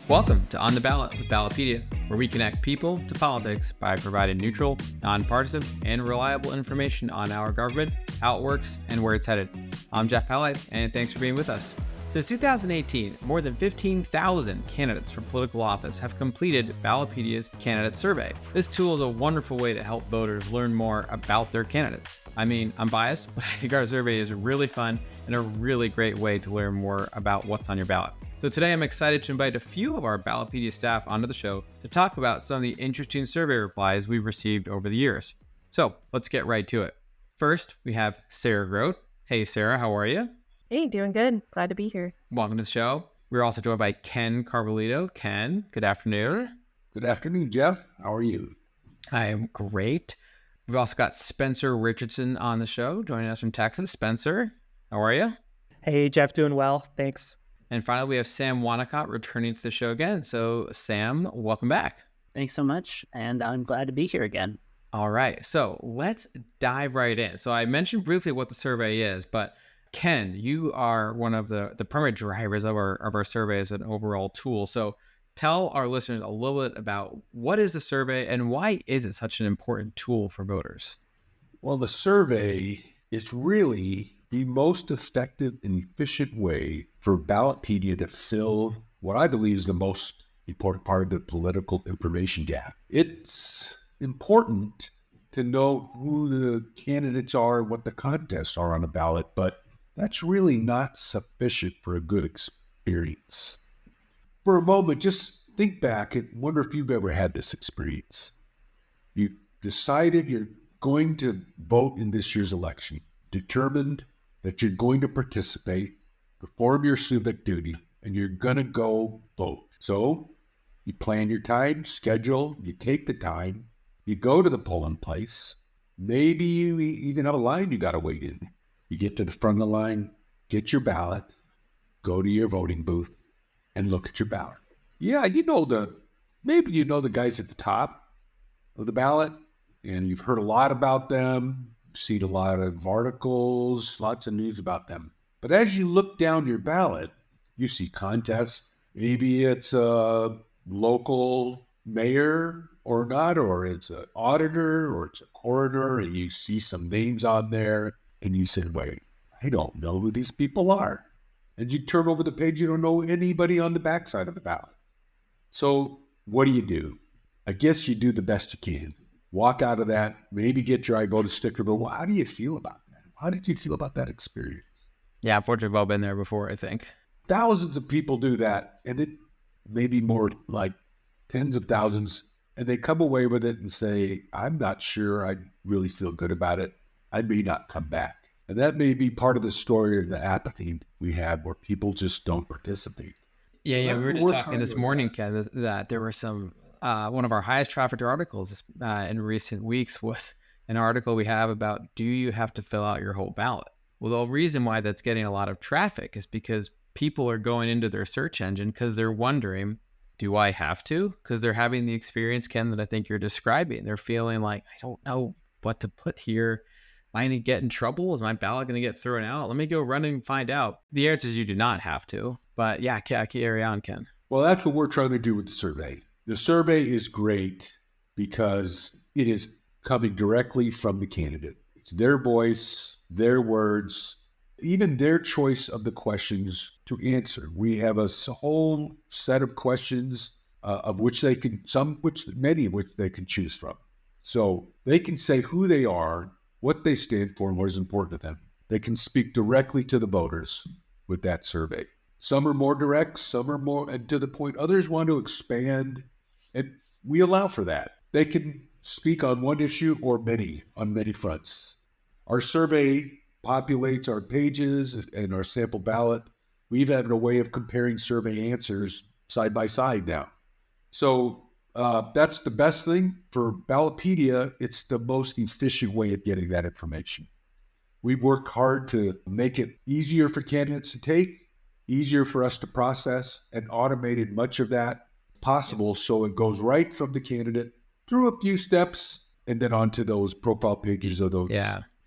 Welcome to On the Ballot with Ballotpedia, where we connect people to politics by providing neutral, nonpartisan, and reliable information on our government, how it works, and where it's headed. I'm Jeff Pallette, and thanks for being with us. Since 2018, more than 15,000 candidates for political office have completed Ballotpedia's candidate survey. This tool is a wonderful way to help voters learn more about their candidates. I mean, I'm biased, but I think our survey is really fun and a really great way to learn more about what's on your ballot. So today I'm excited to invite a few of our Ballotpedia staff onto the show to talk about some of the interesting survey replies we've received over the years. So let's get right to it. First, we have Sarah Groat. Hey Sarah, how are you? Hey, doing good. Glad to be here. Welcome to the show. We're also joined by Ken Carbullido. Ken, good afternoon. Good afternoon, Jeff. How are you? I am great. We've also got Spencer Richardson on the show, joining us from Texas. Spencer, how are you? Hey, Jeff, doing well. Thanks. And finally, we have Sam Wonacott returning to the show again. So Sam, welcome back. Thanks so much. And I'm glad to be here again. All right. So let's dive right in. So I mentioned briefly what the survey is, but Ken, you are one of the primary drivers of our survey as an overall tool. So tell our listeners a little bit about what is the survey and why is it such an important tool for voters? Well, the survey is really the most effective and efficient way for Ballotpedia to fill what I believe is the most important part of the political information gap. It's important to know who the candidates are, what the contests are on a ballot, but that's really not sufficient for a good experience. For a moment, just think back and wonder if you've ever had this experience. You've decided you're going to vote in this year's election, determined that you're going to participate, perform your civic duty, and you're going to go vote. So you plan your time, schedule, you take the time, you go to the polling place. Maybe you even have a line you got to wait in. You get to the front of the line, get your ballot, go to your voting booth, and look at your ballot. Yeah, maybe you know the guys at the top of the ballot, and you've heard a lot about them, seen a lot of articles, lots of news about them. But as you look down your ballot, you see contests. Maybe it's a local mayor or not, or it's an auditor, or it's a coroner, and you see some names on there. And you said, wait, I don't know who these people are. And you turn over the page, you don't know anybody on the backside of the ballot. So what do? I guess you do the best you can. Walk out of that, maybe get your I voted sticker, but how do you feel about that? How did you feel about that experience? Yeah, unfortunately, we've all been there before, I think. Thousands of people do that, and it may be more like tens of thousands, and they come away with it and say, I'm not sure I really feel good about it. I may not come back. And that may be part of the story of the apathy we have where people just don't participate. Yeah. We were just talking this morning, Ken, that there were some, one of our highest trafficked articles in recent weeks was an article we have about, do you have to fill out your whole ballot? Well, the reason why that's getting a lot of traffic is because people are going into their search engine because they're wondering, do I have to? Because they're having the experience, Ken, that I think you're describing. They're feeling like, I don't know what to put here. Am I going to get in trouble? Is my ballot going to get thrown out? Let me go run and find out. The answer is you do not have to. But yeah, carry on, Ken. Well, that's what we're trying to do with the survey. The survey is great because it is coming directly from the candidate. It's their voice, their words, even their choice of the questions to answer. We have a whole set of questions many of which they can choose from. So they can say who they are, what they stand for, and what is important to them. They can speak directly to the voters with that survey. Some are more direct, some are more to the point. Others want to expand, and we allow for that. They can speak on one issue or on many fronts. Our survey populates our pages and our sample ballot. We've had a way of comparing survey answers side by side now. So that's the best thing for Ballotpedia. It's the most efficient way of getting that information. We've worked hard to make it easier for candidates to take, easier for us to process, and automated much of that possible so it goes right from the candidate through a few steps and then onto those profile pages of those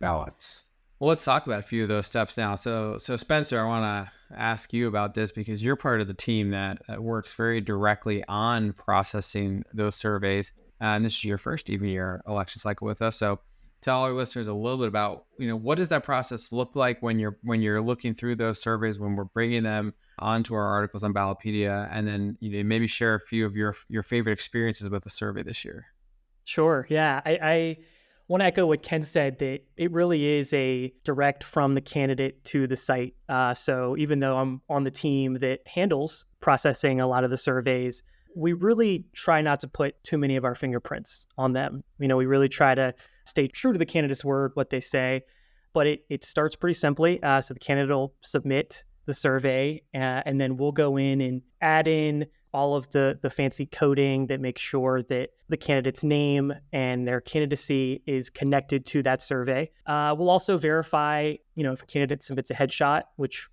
ballots. Well, let's talk about a few of those steps now. So Spencer, I want to ask you about this because you're part of the team that works very directly on processing those surveys. And this is your first even year election cycle with us. So tell our listeners a little bit about, what does that process look like when you're looking through those surveys, when we're bringing them onto our articles on Ballotpedia, and then maybe share a few of your favorite experiences with the survey this year. Sure. Yeah. I want to echo what Ken said, that it really is a direct from the candidate to the site. So even though I'm on the team that handles processing a lot of the surveys, we really try not to put too many of our fingerprints on them. We really try to stay true to the candidate's word, what they say, but it starts pretty simply. So the candidate will submit the survey, and then we'll go in and add in all of the fancy coding that makes sure that the candidate's name and their candidacy is connected to that survey. We'll also verify, if a candidate submits a headshot, which,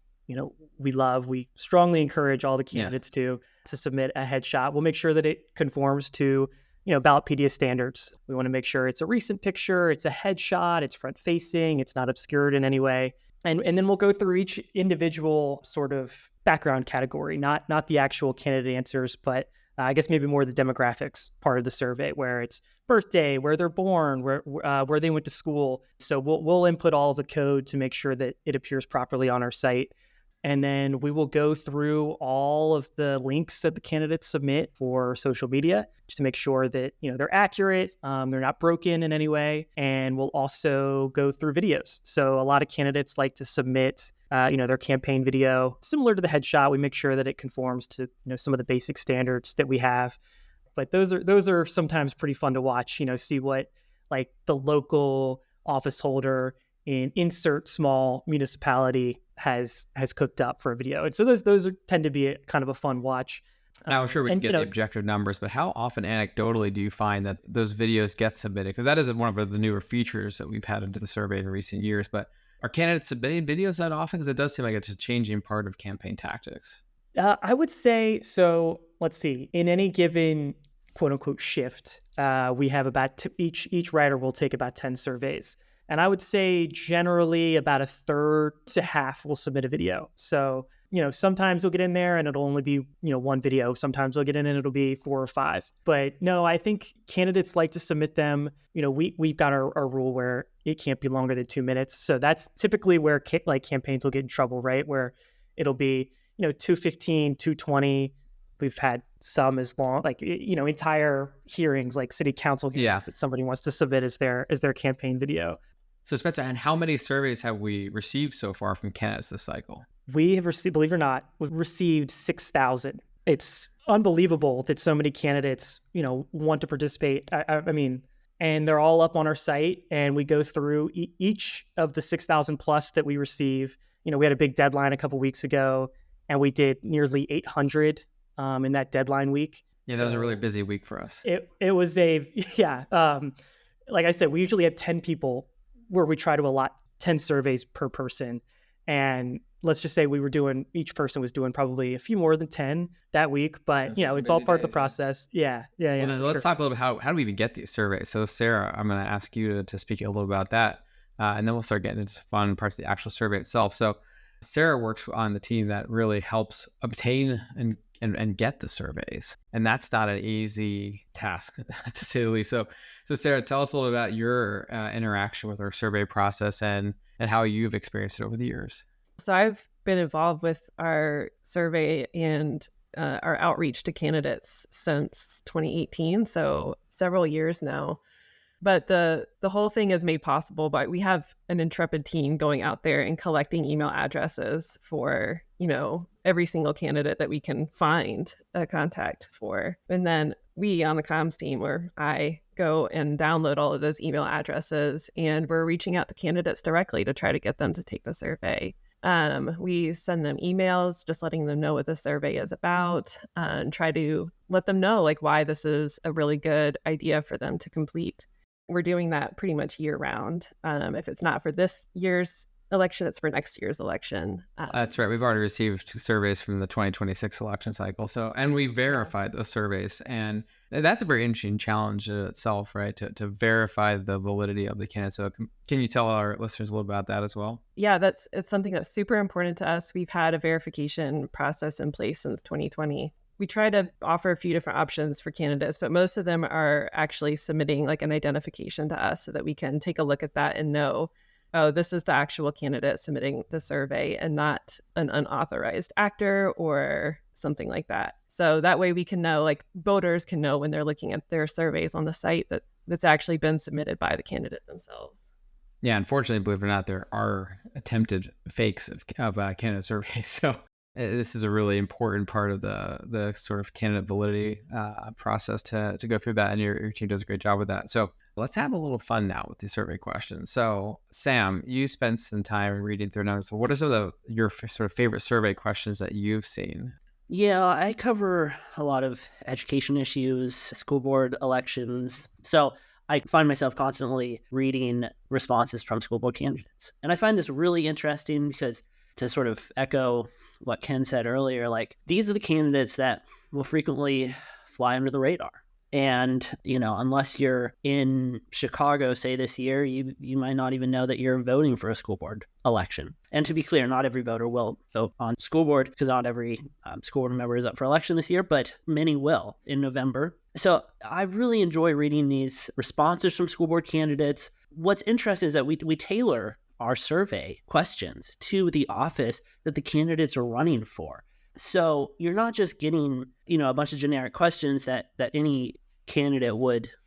we love. We strongly encourage all the candidates to submit a headshot. We'll make sure that it conforms to, Ballotpedia standards. We want to make sure it's a recent picture, it's a headshot, it's front facing, it's not obscured in any way. And then we'll go through each individual sort of background category, not the actual candidate answers, but I guess maybe more the demographics part of the survey, where it's birthday, where they're born, where they went to school. So we'll input all of the code to make sure that it appears properly on our site. And then we will go through all of the links that the candidates submit for social media just to make sure that, they're accurate, they're not broken in any way. And we'll also go through videos. So a lot of candidates like to submit, their campaign video similar to the headshot. We make sure that it conforms to, some of the basic standards that we have. But those are sometimes pretty fun to watch, see what like the local office holder in insert small municipality has cooked up for a video. And so those tend to be kind of a fun watch. Now, I'm sure we can get the objective numbers, but how often anecdotally do you find that those videos get submitted? Because that is one of the newer features that we've had into the survey in recent years. But are candidates submitting videos that often? Because it does seem like it's a changing part of campaign tactics. I would say, so let's see, in any given quote unquote shift, we have about each writer will take about 10 surveys. And I would say generally about a third to half will submit a video. So, sometimes we'll get in there and it'll only be, one video. Sometimes we'll get in and it'll be 4 or 5. But no, I think candidates like to submit them. We've got our rule where it can't be longer than 2 minutes. So that's typically where campaigns will get in trouble, right? Where it'll be, 2:15, 2:20. We've had some as long, entire hearings, like city council hearings that somebody wants to submit as their campaign video. So Spencer, and how many surveys have we received so far from candidates this cycle? We have received, believe it or not, we've received 6,000. It's unbelievable that so many candidates, want to participate. I mean, and they're all up on our site, and we go through each of the 6,000 plus that we receive. We had a big deadline a couple weeks ago, and we did nearly 800 in that deadline week. Yeah, that was a really busy week for us. It was like I said, we usually have 10 people where we try to allot 10 surveys per person. And let's just say each person was doing probably a few more than 10 that week, but it's all part of the process. Yeah. Well, then let's talk a little bit how do we even get these surveys? So Sarah, I'm going to ask you to speak a little about that. And then we'll start getting into fun parts of the actual survey itself. So Sarah works on the team that really helps obtain and get the surveys. And that's not an easy task, to say the least. So Sarah, tell us a little about your interaction with our survey process and how you've experienced it over the years. So I've been involved with our survey and our outreach to candidates since 2018, so several years now. But the whole thing is made possible by, we have an intrepid team going out there and collecting email addresses for, every single candidate that we can find a contact for. And then we on the comms team, where I go and download all of those email addresses, and we're reaching out to candidates directly to try to get them to take the survey. We send them emails, just letting them know what the survey is about, and try to let them know why this is a really good idea for them to complete. We're doing that pretty much year round. If it's not for this year's election. It's for next year's election. That's right. We've already received surveys from the 2026 election cycle. So, and we verified those surveys. And that's a very interesting challenge in itself, right? To verify the validity of the candidate. So can you tell our listeners a little about that as well? Yeah, it's something that's super important to us. We've had a verification process in place since 2020. We try to offer a few different options for candidates, but most of them are actually submitting like an identification to us so that we can take a look at that and know, oh, this is the actual candidate submitting the survey and not an unauthorized actor or something like that. So that way we can know, like voters can know when they're looking at their surveys on the site that that's actually been submitted by the candidate themselves. Yeah, unfortunately, believe it or not, there are attempted fakes of candidate surveys. So this is a really important part of the sort of candidate validity process to go through that, and your team does a great job with that. So let's have a little fun now with the survey questions. So Sam, you spent some time reading through them. So what are some of your sort of favorite survey questions that you've seen? Yeah, I cover a lot of education issues, school board elections. So I find myself constantly reading responses from school board candidates. And I find this really interesting because, to sort of echo what Ken said earlier, like these are the candidates that will frequently fly under the radar. And, unless you're in Chicago, say this year, you might not even know that you're voting for a school board election. And to be clear, not every voter will vote on school board because not every school board member is up for election this year, but many will in November. So I really enjoy reading these responses from school board candidates. What's interesting is that we tailor our survey questions to the office that the candidates are running for. So you're not just getting, a bunch of generic questions that any candidate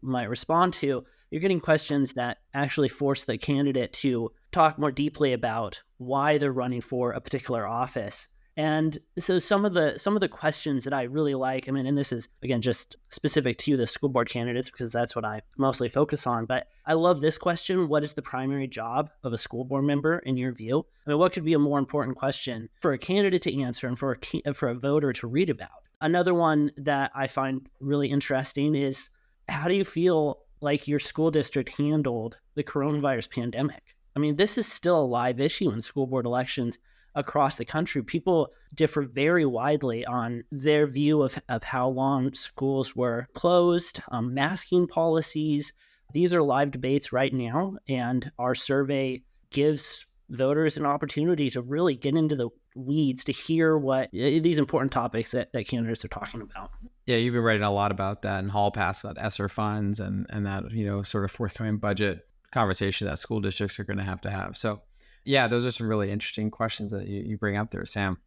might respond to. You're getting questions that actually force the candidate to talk more deeply about why they're running for a particular office. And so some of the questions that I really like, and this is, again, just specific to the school board candidates because that's what I mostly focus on. But I love this question. What is the primary job of a school board member in your view? What could be a more important question for a candidate to answer and for a voter to read about? Another one that I find really interesting is, how do you feel like your school district handled the coronavirus pandemic? This is still a live issue in school board elections across the country. People differ very widely on their view of how long schools were closed, masking policies. These are live debates right now, and our survey gives voters an opportunity to really get into the weeds to hear what these important topics that candidates are talking about. Yeah, you've been writing a lot about that in Hall Pass, about ESSER funds and that, sort of forthcoming budget conversation that school districts are going to have. So yeah, those are some really interesting questions that you bring up there, Sam.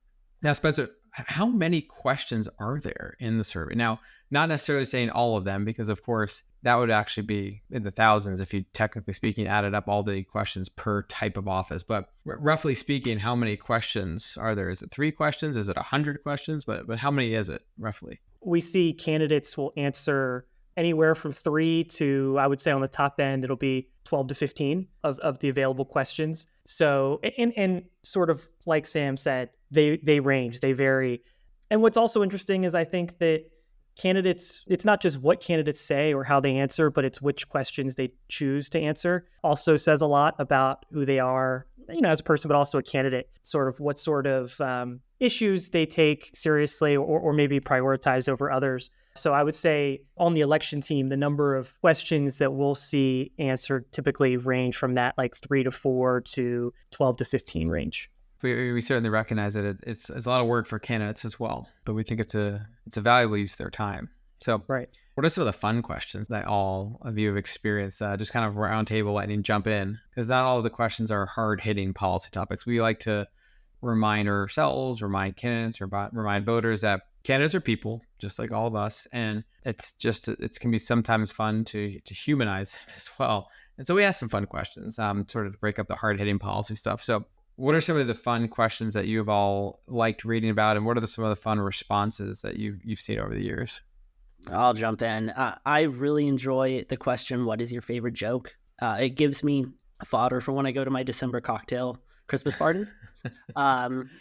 Now, Spencer, how many questions are there in the survey? Now, not necessarily saying all of them, because of course that would actually be in the thousands if you, technically speaking, added up all the questions per type of office. But roughly speaking, how many questions are there? Is it 3 questions? Is it 100 questions? But how many is it roughly? We see candidates will answer anywhere from 3 to, I would say on the top end, it'll be 12 to 15 of the available questions. So, and sort of like Sam said, they range, they vary. And what's also interesting is I think that candidates, it's not just what candidates say or how they answer, but it's which questions they choose to answer. Also says a lot about who they are, as a person, but also a candidate, sort of what sort of issues they take seriously or maybe prioritize over others. So I would say on the election team, the number of questions that we'll see answered typically range from that like 3 to 4 to 12 to 15 range. We certainly recognize that it's a lot of work for candidates as well, but we think it's a valuable use of their time. So right. What are some of the fun questions that all of you have experienced? Just kind of round table lightning jump in, because not all of the questions are hard-hitting policy topics. We like to remind ourselves, remind candidates, or remind voters that candidates are people, just like all of us, and it can be sometimes fun to humanize them as well. And so we asked some fun questions, sort of to break up the hard-hitting policy stuff. So what are some of the fun questions that you've all liked reading about, and what are some of the fun responses that you've seen over the years? I'll jump in. I really enjoy the question, what is your favorite joke? It gives me fodder for when I go to my December cocktail Christmas parties.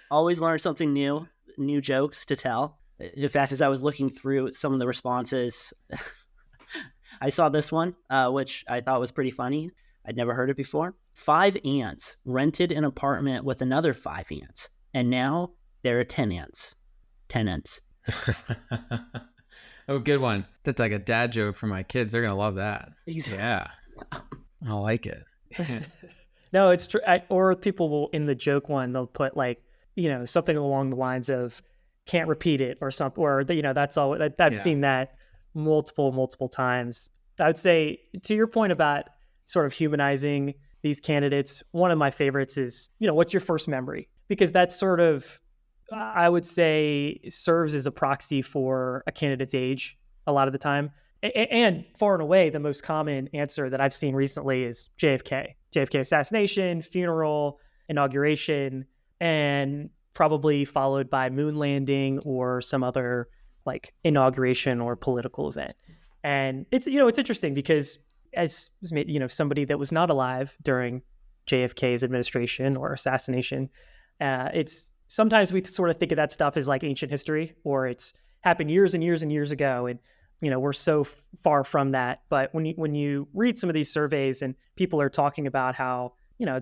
Always learn something new jokes to tell. In fact, as I was looking through some of the responses, I saw this one, which I thought was pretty funny. I'd never heard it before. 5 aunts rented an apartment with another 5 aunts. And now there are 10 aunts. Tenants. Oh, good one. That's like a dad joke for my kids. They're going to love that. Yeah. I like it. No, it's true. Or people will, in the joke one, they'll put like, something along the lines of can't repeat it or something, or, that's all. I've seen that multiple times. I would say, to your point about sort of humanizing these candidates, one of my favorites is, what's your first memory? Because that's sort of, I would say, serves as a proxy for a candidate's age a lot of the time. And far and away, the most common answer that I've seen recently is JFK. JFK assassination, funeral, inauguration, and probably followed by moon landing or some other like inauguration or political event. And it's interesting because as somebody that was not alive during JFK's administration or assassination, it's sometimes we sort of think of that stuff as like ancient history, or it's happened years and years and years ago, and we're so far from that. But when you read some of these surveys and people are talking about how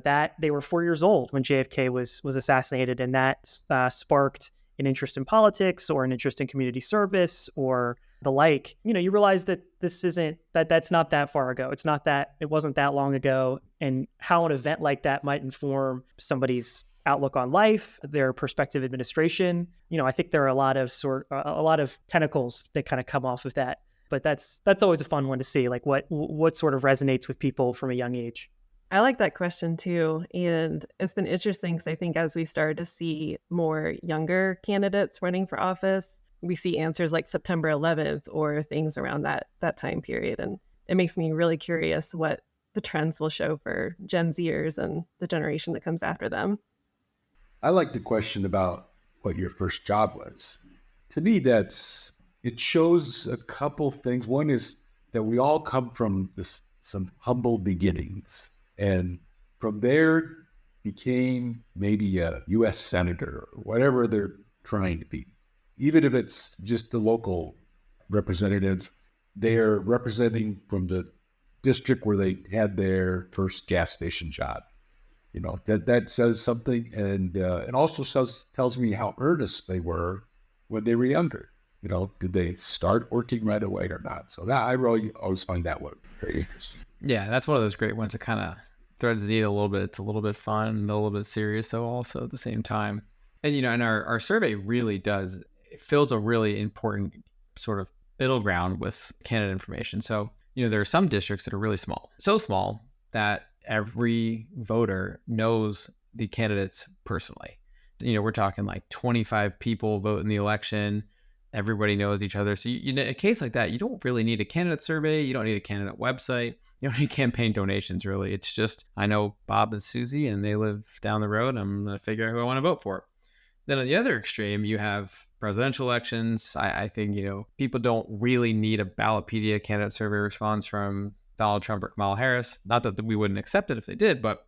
that they were 4 years old when JFK was assassinated, and that sparked an interest in politics or an interest in community service or the like, you realize that that's not that far ago. It wasn't that long ago, and how an event like that might inform somebody's outlook on life, their prospective administration. I think there are a lot of tentacles that kind of come off of that. But that's always a fun one to see, like what sort of resonates with people from a young age. I like that question too. And it's been interesting because I think as we start to see more younger candidates running for office, we see answers like September 11th or things around that time period. And it makes me really curious what the trends will show for Gen Zers and the generation that comes after them. I like the question about what your first job was. To me, it shows a couple things. One is that we all come from some humble beginnings, and from there became maybe a U.S. senator or whatever they're trying to be. Even if it's just the local representatives, they're representing from the district where they had their first gas station job. That says something, and it also tells me how earnest they were when they were younger. Did they start working right away or not? So that I really always find that one very interesting. Yeah, that's one of those great ones that kind of threads the needle a little bit. It's a little bit fun and a little bit serious, though, also at the same time. And and our survey really it fills a really important sort of middle ground with candidate information. So there are some districts that are really small, so small that every voter knows the candidates personally. We're talking like 25 people vote in the election. Everybody knows each other. So in a case like that, you don't really need a candidate survey. You don't need a candidate website. You don't need campaign donations, really. It's just, I know Bob and Susie and they live down the road. I'm going to figure out who I want to vote for. Then on the other extreme, you have presidential elections. I think, people don't really need a Ballotpedia candidate survey response from Donald Trump or Kamala Harris. Not that we wouldn't accept it if they did, but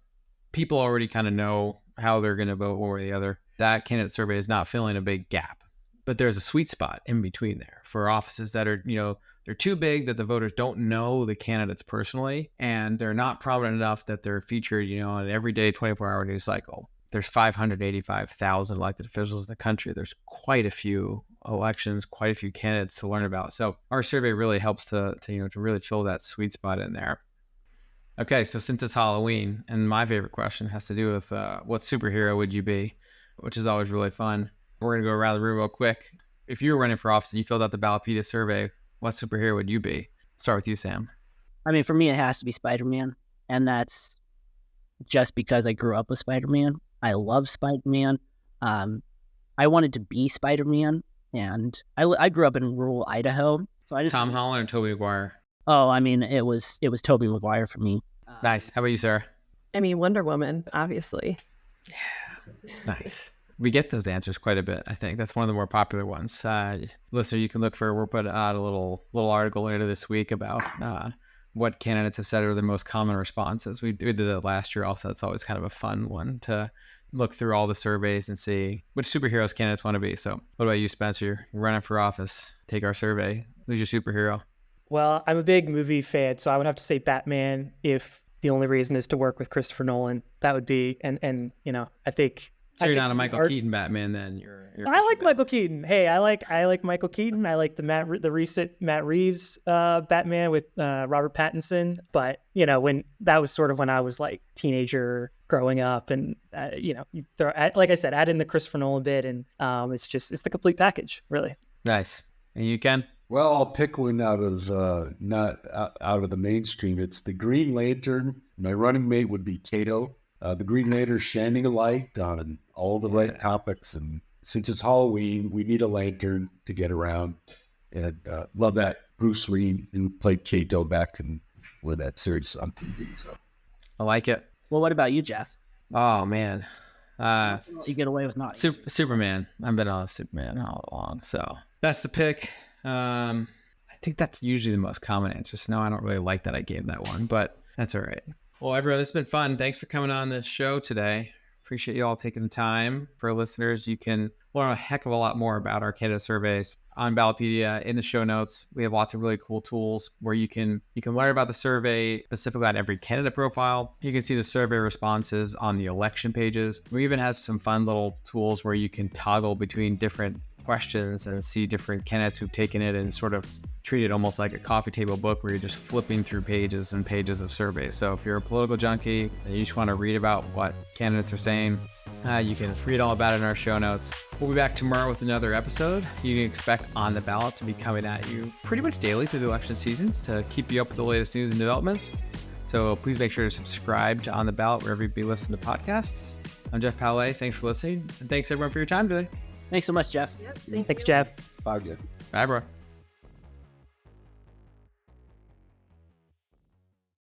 people already kind of know how they're going to vote one way or the other. That candidate survey is not filling a big gap. But there's a sweet spot in between there for offices that are, they're too big that the voters don't know the candidates personally, and they're not prominent enough that they're featured, on an everyday 24-hour news cycle. There's 585,000 elected officials in the country. There's quite a few elections, quite a few candidates to learn about. So our survey really helps to really fill that sweet spot in there. Okay, so since it's Halloween, and my favorite question has to do with what superhero would you be, which is always really fun. We're going to go around the room real quick. If you were running for office and you filled out the Ballotpedia survey, what superhero would you be? Start with you, Sam. I mean, for me, it has to be Spider-Man. And that's just because I grew up with Spider-Man. I love Spider-Man. I wanted to be Spider-Man. And I grew up in rural Idaho. So I just Tom Holland or Tobey Maguire? Oh, I mean, it was Tobey Maguire for me. Nice. How about you, Sarah? I mean, Wonder Woman, obviously. Yeah. Nice. We get those answers quite a bit. I think that's one of the more popular ones. Listener, you can look for. We're putting out a little article later this week about what candidates have said are the most common responses. We did it last year. Also, it's always kind of a fun one to look through all the surveys and see which superheroes candidates want to be. So, what about you, Spencer? You're running for office. Take our survey. Who's your superhero? Well, I'm a big movie fan, so I would have to say Batman if the only reason is to work with Christopher Nolan. That would be, and I think. So you're not a Michael Keaton Batman, then you're I like Michael Keaton. Hey, I like Michael Keaton. I like the recent Matt Reeves Batman with Robert Pattinson. But when that was sort of when I was like teenager growing up, and you throw, like I said, add in the Christopher Nolan bit, and it's the complete package, really. Nice. And you, Ken? Well, I'll pick one out of not out of the mainstream. It's the Green Lantern. My running mate would be Kato. The Green Lantern shining a light on all the right topics, and since it's Halloween, we need a lantern to get around. And love that Bruce Lee played Kato back with that series on TV. So I like it. Well, what about you, Jeff? Oh man, You get away with not. Superman. I've been on Superman all along, so that's the pick. I think that's usually the most common answer. So no, I don't really like that I gave that one, but that's all right. Well, everyone, this has been fun. Thanks for coming on this show today. Appreciate you all taking the time. For listeners, you can learn a heck of a lot more about our candidate surveys on Ballotpedia. In the show notes, we have lots of really cool tools where you can learn about the survey specifically on every candidate profile. You can see the survey responses on the election pages. We even have some fun little tools where you can toggle between different questions and see different candidates who've taken it and sort of treat it almost like a coffee table book where you're just flipping through pages and pages of surveys. So if you're a political junkie and you just want to read about what candidates are saying, you can read all about it in our show notes. We'll be back tomorrow with another episode. You can expect On the Ballot to be coming at you pretty much daily through the election seasons to keep you up with the latest news and developments. So please make sure to subscribe to On the Ballot wherever you listen to podcasts. I'm Jeff Palais. Thanks for listening. And thanks everyone for your time today. Thanks so much, Jeff. Yep, Thanks, Jeff. bye, good. Bye, everyone.